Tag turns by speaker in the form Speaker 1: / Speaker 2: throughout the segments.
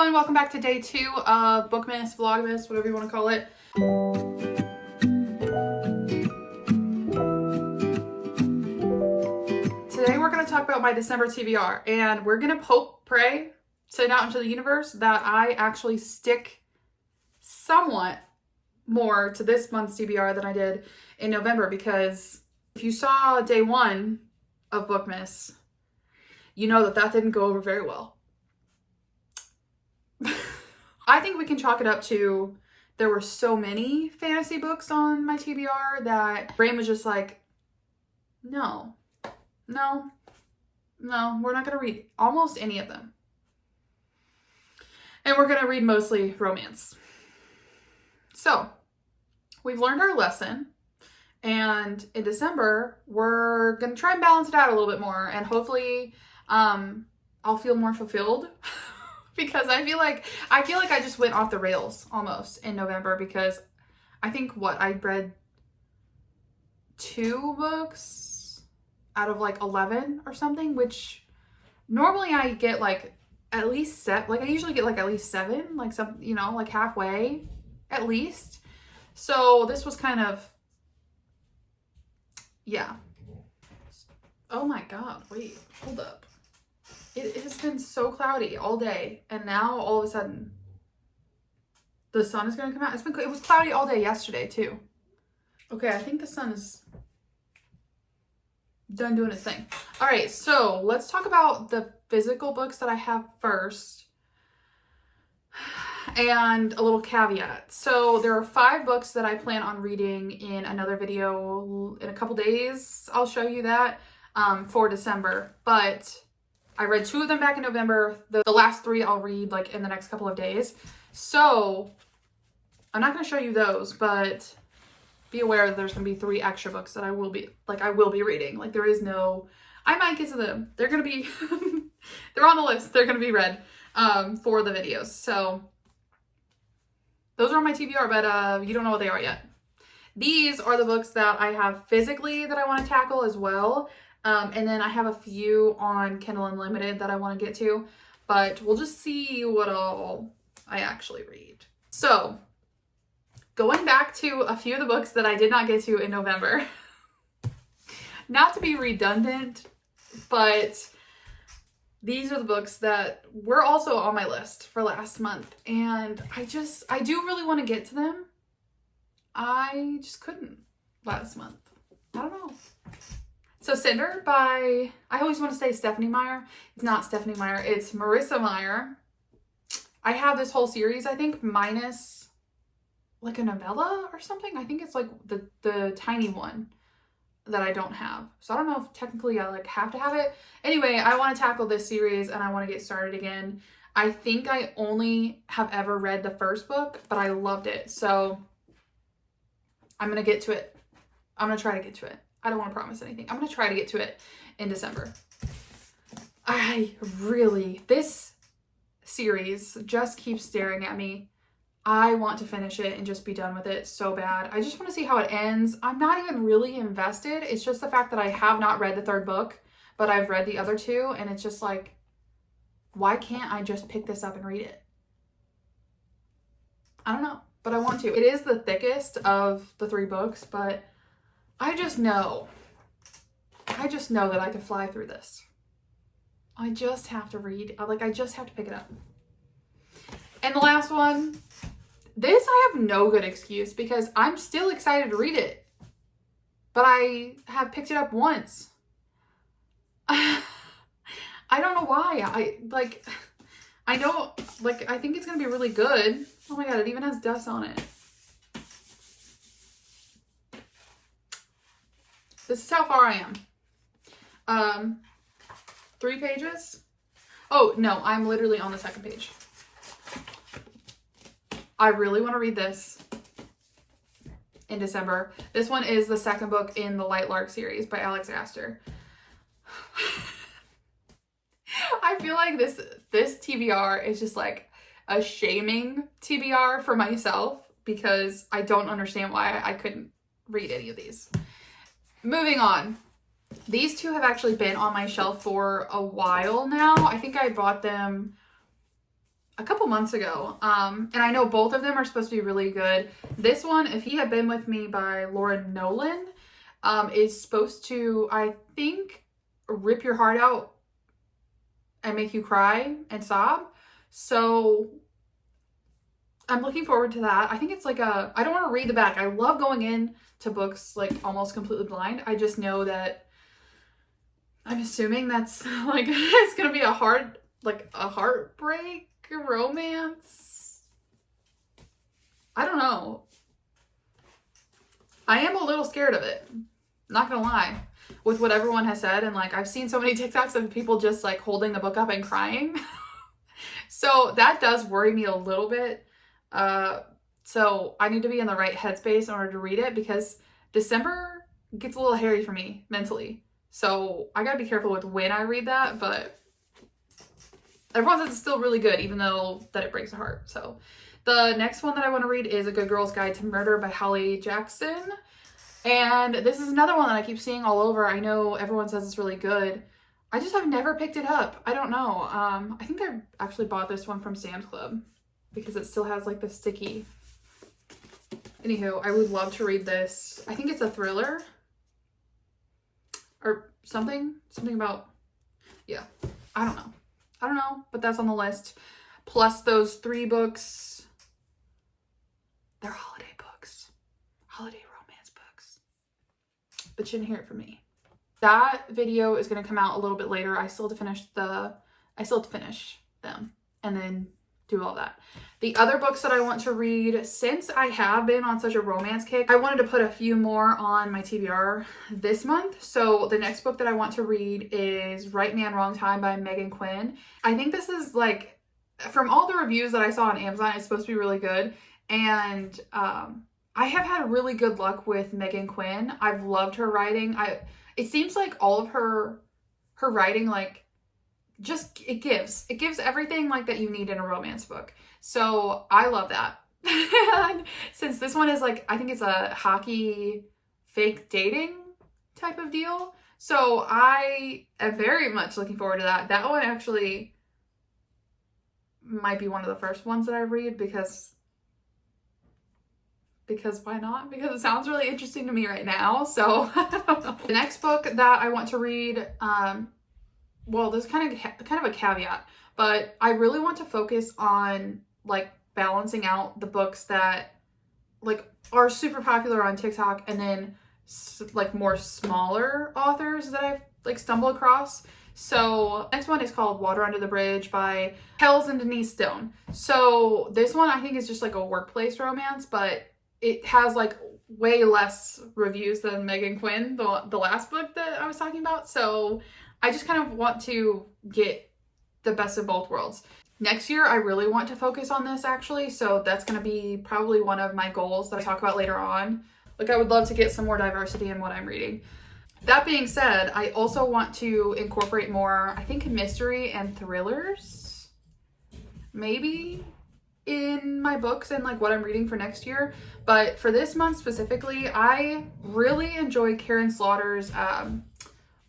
Speaker 1: everyone, welcome back to day 2 of Bookmas, Vlogmas, whatever you want to call it. Today we're going to talk about my December TBR, and we're going to hope, pray, send out into the universe that I actually stick somewhat more to this month's TBR than I did in November, because if you saw day 1 of Bookmas, you know that that didn't go over very well. I think we can chalk it up to there were so many fantasy books on my TBR that brain was just like, no, we're not going to read almost any of them. And we're going to read mostly romance. So we've learned our lesson. And in December, we're going to try and balance it out a little bit more. And hopefully I'll feel more fulfilled. Because I feel like I just went off the rails almost in November, because I think I read 2 books out of like 11 or something, which normally I get like at least 7, like I usually get like at least 7, like some, you know, like halfway at least. So this was kind of, yeah. Oh my God, wait, hold up. It has been so cloudy all day, and now all of a sudden the sun is going to come out. It was cloudy all day yesterday too. Okay, I think the sun is done doing its thing. All right, so let's talk about the physical books that I have first, and a little caveat. So there are 5 books that I plan on reading in another video in a couple days. I'll show you that for December, but I read 2 of them back in November. The last 3 I'll read like in the next couple of days. So I'm not going to show you those, but be aware that there's going to be 3 extra books that I will be reading. Like there is no, I might get to them. They're going to be, they're on the list. They're going to be read for the videos. So those are on my TBR, but you don't know what they are yet. These are the books that I have physically that I want to tackle as well. And then I have a few on Kindle Unlimited that I want to get to, but we'll just see what all I actually read. So going back to a few of the books that I did not get to in November, not to be redundant, but these are the books that were also on my list for last month. And I do really want to get to them. I just couldn't last month. I don't know. So Cinder by, I always want to say Stephanie Meyer. It's not Stephanie Meyer, it's Marissa Meyer. I have this whole series, I think, minus like a novella or something. I think it's like the tiny one that I don't have. So I don't know if technically I like have to have it. Anyway, I want to tackle this series and I want to get started again. I think I only have ever read the first book, but I loved it. So I'm going to get to it. I'm going to try to get to it. I don't want to promise anything. I'm going to try to get to it in December. This series just keeps staring at me. I want to finish it and just be done with it so bad. I just want to see how it ends. I'm not even really invested. It's just the fact that I have not read the 3rd book, but I've read the other 2. And it's just like, why can't I just pick this up and read it? I don't know, but I want to. It is the thickest of the 3 books, but I just know that I can fly through this. I just have to read. I just have to pick it up. And the last one, this I have no good excuse because I'm still excited to read it. But I have picked it up once. I don't know why. I think it's going to be really good. Oh my God, it even has dust on it. This is how far I am. 3 pages. Oh, no, I'm literally on the 2nd page. I really want to read this in December. This one is the 2nd book in the Light Lark series by Alex Astor. I feel like this TBR is just like a shaming TBR for myself because I don't understand why I couldn't read any of these. Moving on. These 2 have actually been on my shelf for a while now. I think I bought them a couple months ago. And I know both of them are supposed to be really good. This one, If He Had Been With Me by Lauren Nolan, is supposed to, I think, rip your heart out and make you cry and sob. So I'm looking forward to that. I think it's like I don't want to read the back. I love going in to books like almost completely blind. I just know that I'm assuming that's like it's gonna be a heartbreak romance. I don't know. I am a little scared of it. Not gonna lie. With what everyone has said, and like I've seen so many TikToks of people just like holding the book up and crying. So that does worry me a little bit. So I need to be in the right headspace in order to read it, because December gets a little hairy for me mentally. So I gotta be careful with when I read that, but everyone says it's still really good, even though that it breaks the heart. So the next one that I want to read is A Good Girl's Guide to Murder by Holly Jackson. And this is another one that I keep seeing all over. I know everyone says it's really good. I just have never picked it up. I don't know. I think I actually bought this one from Sam's Club because it still has like the sticky. Anywho, I would love to read this. I think it's a thriller or something about, yeah, I don't know, but that's on the list. Plus those 3 books, they're holiday books, holiday romance books, but you didn't hear it from me. That video is going to come out a little bit later. I still have to finish them and then do all that. The other books that I want to read, since I have been on such a romance kick, I wanted to put a few more on my TBR this month. So the next book that I want to read is Right Man, Wrong Time by Megan Quinn. I think this is like, from all the reviews that I saw on Amazon, it's supposed to be really good. And I have had really good luck with Megan Quinn. I've loved her writing. It seems like all of her writing, like, just it gives everything like that you need in a romance book. So I love that. And since this one is like, I think it's a hockey fake dating type of deal, so I am very much looking forward to that. That one actually might be one of the first ones that I read, because why not? Because it sounds really interesting to me right now. So I don't know. The next book that I want to read, well, there's kind of a caveat, but I really want to focus on like balancing out the books that like are super popular on TikTok, and then like more smaller authors that I've like stumbled across. So next one is called Water Under the Bridge by Hells and Denise Stone. So this one I think is just like a workplace romance, but it has like way less reviews than Megan Quinn, the last book that I was talking about. So I just kind of want to get the best of both worlds. Next year, I really want to focus on this actually. So that's going to be probably one of my goals that I talk about later on. Like I would love to get some more diversity in what I'm reading. That being said, I also want to incorporate more, I think, mystery and thrillers, maybe, in my books and like what I'm reading for next year. But for this month specifically, I really enjoyed Karen Slaughter's,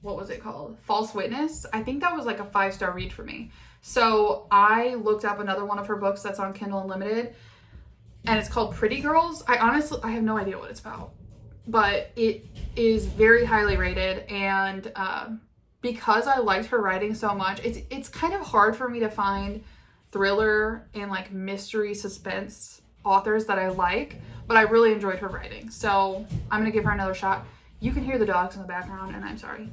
Speaker 1: what was it called? False Witness. I think that was like a 5-star read for me. So I looked up another one of her books that's on Kindle Unlimited, and it's called Pretty Girls. I have no idea what it's about, but it is very highly rated. And because I liked her writing so much, it's kind of hard for me to find thriller and like mystery suspense authors that I like, but I really enjoyed her writing. So I'm gonna give her another shot. You can hear the dogs in the background, and I'm sorry.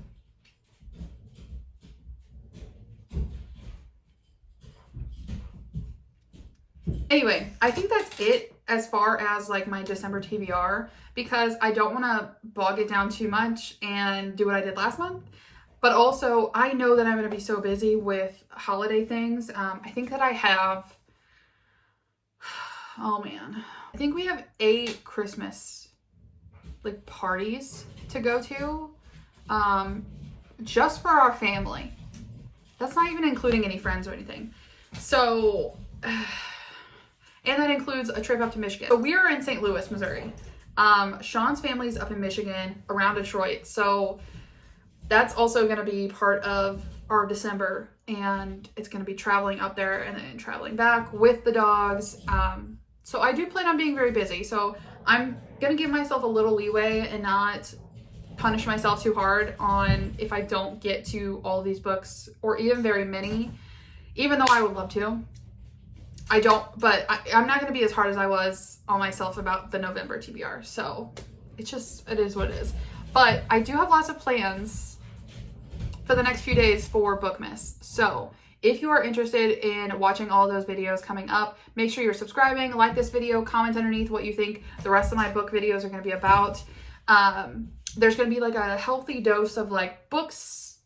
Speaker 1: Anyway, I think that's it as far as like my December TBR, because I don't want to bog it down too much and do what I did last month. But also, I know that I'm going to be so busy with holiday things. I think that I have, oh man, I think we have 8 Christmas like parties to go to, just for our family. That's not even including any friends or anything. So, and that includes a trip up to Michigan. So we are in St. Louis, Missouri. Sean's family's up in Michigan around Detroit. So that's also going to be part of our December and it's going to be traveling up there and then traveling back with the dogs. So I do plan on being very busy. So I'm going to give myself a little leeway and not punish myself too hard on if I don't get to all these books or even very many, even though I would love to. I don't, but I'm not going to be as hard as I was on myself about the November TBR. So it is what it is. But I do have lots of plans for the next few days for Bookmas. So if you are interested in watching all those videos coming up, make sure you're subscribing, like this video, comment underneath what you think the rest of my book videos are going to be about. There's going to be like a healthy dose of like books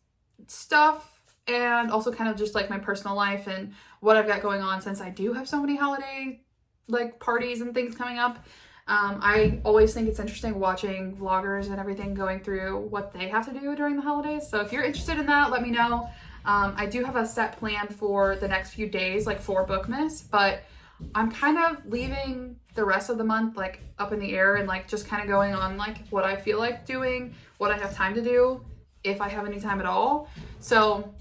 Speaker 1: stuff and also kind of just like my personal life and what I've got going on since I do have so many holiday like parties and things coming up. I always think it's interesting watching vloggers and everything going through what they have to do during the holidays. So if you're interested in that, let me know. I do have a set plan for the next few days, like for Bookmas, but I'm kind of leaving the rest of the month like up in the air and like just kind of going on like what I feel like doing, what I have time to do, if I have any time at all. So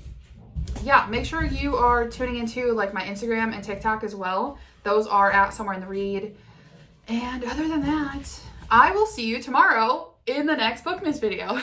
Speaker 1: yeah, make sure you are tuning into like my Instagram and TikTok as well. Those are at Somewhere in the Read. And other than that, I will see you tomorrow in the next Bookmas video.